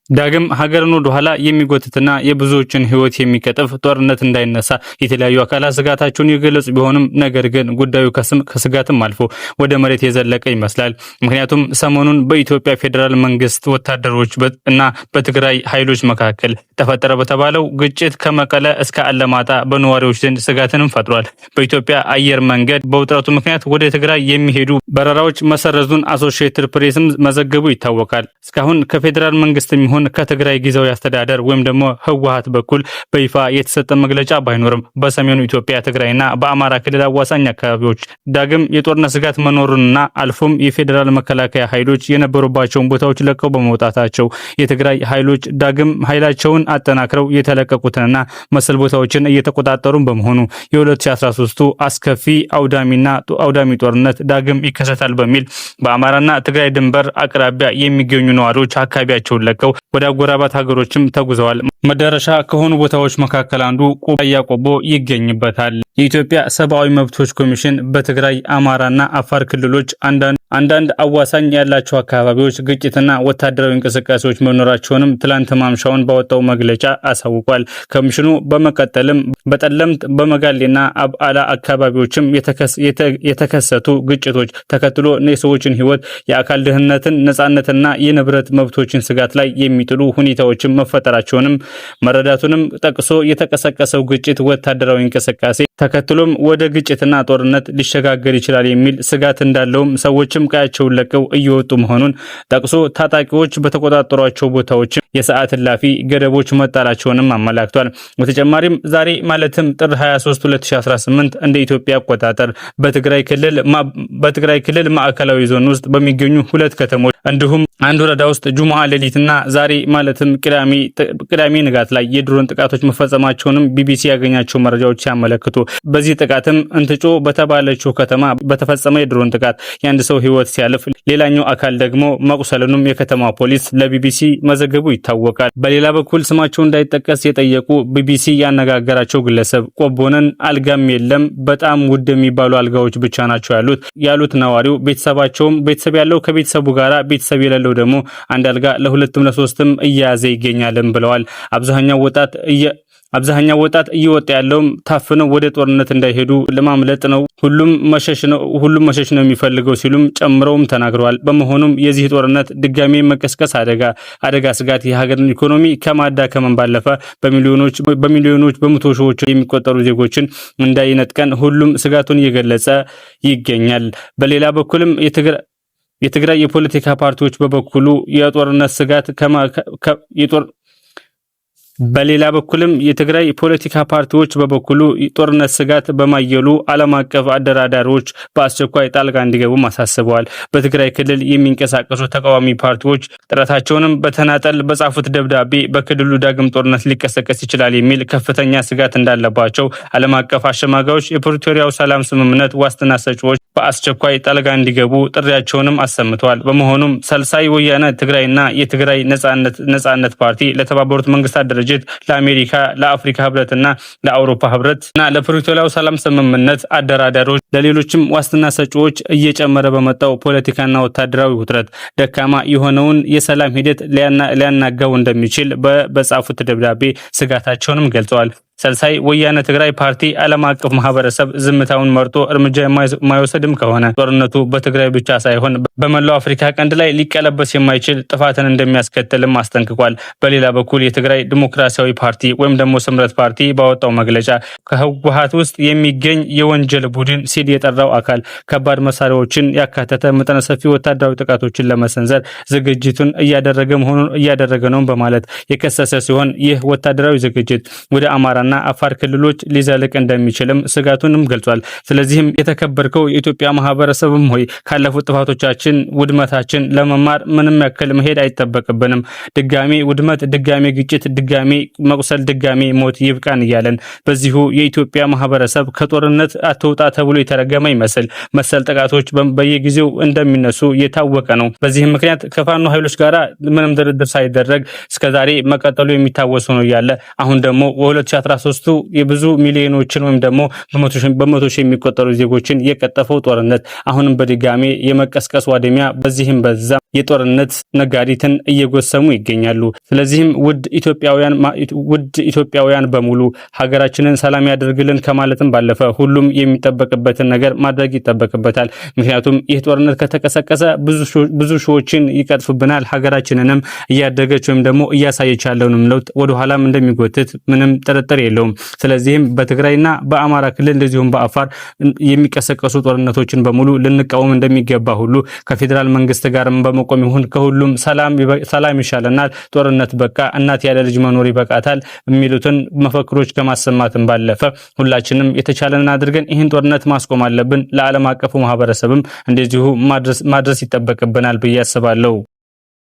ዳግም ሀገርን ወደ ኋላ የሚጎትትና የብዙዎችን ህይወት የሚቀጥፍ ጦርነት እንዳይነሳ የተለያዩ አካላት ስጋታቸውን የገለጹ ቢሆንም ነገር ግን ጉዳዩ ከስጋትም አልፎ ወደ መሬት የዘለቀ ይመስላል። ምክንያቱም ሰሞኑን በኢትዮጵያ ፌዴራል መንግስት ወታደሮች እና በትግራይ ኃይሎች መካከል ተፈጠረ በተባለው ግጭት ከመቀለ እስከ አለማጣ በነዋሪዎች ዘንድ ስጋትንም ፈጥሯል። በኢትዮጵያ አየር መንገድ በውጥረቱ ምክንያት ወደ ትግራይ የሚሄዱ በረራዎች መሰረዙን አሶሺየትድ ፕሬስም መዘገቡ ይታወቃል። እስካሁን ከፌዴራል መንግስት ሆን ከትግራይ ጊዜያዊ አስተዳደር ወይም ደግሞ ህወሓት በኩል በይፋ የተሰጠ መግለጫ ባይኖርም በሰሜኑ ኢትዮጵያ ትግራይና በአማራ ክልል አዋሳኝ አካባቢዎች ዳግም የጦርነት ስጋት መኖሩንና አልፎም የፌዴራል መከላከያ ኃይሎች የነበሩባቸውን ቦታዎች ለቀው በመውጣታቸው የትግራይ ኃይሎች ዳግም ኃይላቸውን አጠናክረው የተለቀቁትንና መሰል ቦታዎችን እየተቆጣጠሩ በመሆኑ የ2013 አስከፊ አውዳሚ ጦርነት ዳግም ይከሰታል በሚል በአማራና ትግራይ ድንበር አቅራቢያ የሚገኙ ነዋሪዎች አካባቢያቸውን ለቀው ወደ አጎራባት ሀገሮችም ተጉዘዋል። መዳረሻ ከሆኑ ቦታዎች መካከል አንዱ ራያ ቆቦ ይገኝበታል። የኢትዮጵያ ሰብአዊ መብቶች ኮሚሽን በትግራይ አማራና አፋር ክልሎች አንዳንድ አዋሳኝ ያላቸው አካባቢዎች ግጭትና ወታደራዊ እንቅስቃሴዎች መኖራቸውንም ትላንት ማምሻውን ባወጣው መግለጫ አሳውቋል። ኮሚሽኑ በመቀጠልም በጠለምት በመጋሌና አብዓላ አካባቢዎችም የተከሰቱ ግጭቶች ተከትሎ የሰዎችን ህይወት፣ የአካል ደህንነትን፣ ነጻነትና የንብረት መብቶችን ስጋት ላይ የሚጥሉ ሁኔታዎችን መፈጠራቸውንም መረዳቱንም ጠቅሶ የተቀሰቀሰው ግጭት ወታደራዊ እንቅስቃሴ ተከትሎም ወደ ግጭትና ጦርነት ሊሸጋገር ይችላል የሚል ስጋት እንዳለውም ሰዎችም ቀያቸውን ለቀው እየወጡ መሆኑን ጠቅሶ ታጣቂዎች በተቆጣጠሯቸው ቦታዎች የሰዓት እላፊ ገደቦች መጣላቸውንም አመላክቷል። በተጨማሪም ዛሬ ማለትም ጥር 23 2018 እንደ ኢትዮጵያ አቆጣጠር በትግራይ ክልል ማዕከላዊ ዞን ውስጥ በሚገኙ ሁለት ከተሞች እንዲሁም አንድ ወረዳ ውስጥ ጁምዓ ሌሊትና ዛሬ ማለትም ቅዳሜ ንጋት ላይ የድሮን ጥቃቶች መፈጸማቸውንም ቢቢሲ ያገኛቸው መረጃዎች ያመለክቱ። በዚህ ጥቃትም እንትጮ በተባለችው ከተማ በተፈጸመ የድሮን ጥቃት የአንድ ሰው ህይወት ሲያልፍ ሌላኛው አካል ደግሞ መቁሰሉንም የከተማ ፖሊስ ለቢቢሲ መዘገቡ ይታወቃል። በሌላ በኩል ስማቸው እንዳይጠቀስ የጠየቁ ቢቢሲ ያነጋገራቸው ግለሰብ ቆቦነን አልጋም የለም፣ በጣም ውድ የሚባሉ አልጋዎች ብቻ ናቸው ያሉት ነዋሪው ቤተሰብ ያለው ከቤተሰቡ ጋራ ቤተሰብ የሌለው ደግሞ አንድ አልጋ ለሁለትም ለሶስትም እያያዘ ይገኛልም ብለዋል። አብዛኛው ወጣት እየወጣ ያለውም ታፍነው ወደ ጦርነት እንዳይሄዱ ለማምለጥ ነው። ሁሉም መሸሽ ነው የሚፈልገው ሲሉም ጨምረውም ተናግረዋል። በመሆኑም የዚህ ጦርነት ድጋሜ መቀስቀስ አደጋ ስጋት የሀገርን ኢኮኖሚ ከማዳከመን ባለፈ በሚሊዮኖች በመቶ ሺዎች የሚቆጠሩ ዜጎችን እንዳይነጥቀን ሁሉም ስጋቱን እየገለጸ ይገኛል። በሌላ በኩልም የትግራይ የፖለቲካ ፓርቲዎች በበኩሉ የጦርነት ስጋት የትግራይ ፖለቲካ ፓርቲዎች በበኩሉ ጦርነት ስጋት በማየሉ ዓለም አቀፍ አደራዳሪዎች በአስቸኳይ ጣልቃ እንዲገቡ አሳስበዋል። በትግራይ ክልል የሚንቀሳቀሱ ተቃዋሚ ፓርቲዎች ጥረታቸውንም በተናጠል በጻፉት ደብዳቤ በክልሉ ዳግም ጦርነት ሊቀሰቀስ ይችላል የሚል ከፍተኛ ስጋት እንዳለባቸው ዓለም አቀፍ አሸማጋዮች የፕሪቶሪያው ሰላም ስምምነት ዋስትና ሰጪዎች በአስቸኳይ ጣልቃ እንዲገቡ ጥሪያቸውንም አሰምተዋል። በመሆኑም ሳልሳይ ወያነ ትግራይና የትግራይ ነጻነት ፓርቲ ለተባበሩት መንግስታት ድርጅት፣ ለአሜሪካ፣ ለአፍሪካ ህብረትና ለአውሮፓ ህብረትና ለፕሪቶሪያው ሰላም ስምምነት አደራዳሪዎች ለሌሎችም ዋስትና ሰጪዎች እየጨመረ በመጣው ፖለቲካና ወታደራዊ ውጥረት ደካማ የሆነውን የሰላም ሂደት ሊያናጋው እንደሚችል በጻፉት ደብዳቤ ስጋታቸውንም ገልጸዋል። ሳልሳይ ወያነ ትግራይ ፓርቲ ዓለም አቀፍ ማህበረሰብ ዝምታውን መርጦ እርምጃ የማይወስድም ከሆነ ጦርነቱ በትግራይ ብቻ ሳይሆን በመላው አፍሪካ ቀንድ ላይ ሊቀለበስ የማይችል ጥፋትን እንደሚያስከትልም አስጠንቅቋል። በሌላ በኩል የትግራይ ዲሞክራሲያዊ ፓርቲ ወይም ደግሞ ስምረት ፓርቲ ባወጣው መግለጫ ከህወሓት ውስጥ የሚገኝ የወንጀል ቡድን ሲል የጠራው አካል ከባድ መሳሪያዎችን ያካተተ መጠነ ሰፊ ወታደራዊ ጥቃቶችን ለመሰንዘር ዝግጅቱን እያደረገ ነው በማለት የከሰሰ ሲሆን ይህ ወታደራዊ ዝግጅት ወደ አማራና አፋር ክልሎች ሊዘልቅ እንደሚችልም ስጋቱንም ገልጿል። ስለዚህም የተከበርከው የኢትዮጵያ ማህበረሰብም ሆይ ካለፉት ጥፋቶቻችን ውድመታችን ለመማር ምንም ያክል መሄድ አይጠበቅብንም። ድጋሜ ውድመት፣ ድጋሜ ግጭት፣ ድጋሜ መቁሰል፣ ድጋሜ ሞት ይብቃን እያለን በዚሁ የኢትዮጵያ ማህበረሰብ ከጦርነት አትውጣ ተብሎ የተረገመ ይመስል መሰል ጥቃቶች በየጊዜው እንደሚነሱ የታወቀ ነው። በዚህም ምክንያት ከፋኖ ኃይሎች ጋራ ምንም ድርድር ሳይደረግ እስከዛሬ መቀጠሉ የሚታወስ ነው ያለ አሁን ደግሞ 2013 የብዙ ሚሊዮኖችን ወይም ደግሞ በመቶ ሺህ የሚቆጠሩ ዜጎችን የቀጠፈው ጦርነት አሁንም በድጋሜ የመቀስቀስ ዋደሚያ በዚህም በዛ የጦርነት ነጋሪትን እየጎሰሙ ይገኛሉ። ስለዚህም ውድ ኢትዮጵያውያን በሙሉ ሀገራችንን ሰላም ያደርግልን ከማለትም ባለፈ ሁሉም የሚጠበቅበትን ነገር ማድረግ ይጠበቅበታል። ምክንያቱም ይህ ጦርነት ከተቀሰቀሰ ብዙ ሺዎችን ይቀጥፍብናል። ሀገራችንንም እያደገች ወይም ደግሞ እያሳየች ያለውንም ለውጥ ወደ ኋላም እንደሚጎትት ምንም ጥርጥር የለውም። ስለዚህም በትግራይና በአማራ ክልል እንደዚሁም በአፋር የሚቀሰቀሱ ጦርነቶችን በሙሉ ልንቃወም እንደሚገባ ሁሉ ከፌዴራል መንግስት ጋርም በመቆም ይሁን ከሁሉም ሰላም ይሻለናል፣ ጦርነት በቃ፣ እናት ያለ ልጅ መኖር ይበቃታል የሚሉትን መፈክሮች ከማሰማትም ባለፈ ሁላችንም የተቻለንን አድርገን ይህን ጦርነት ማስቆም አለብን። ለዓለም አቀፉ ማህበረሰብም እንደዚሁ ማድረስ ይጠበቅብናል ብዬ አስባለሁ።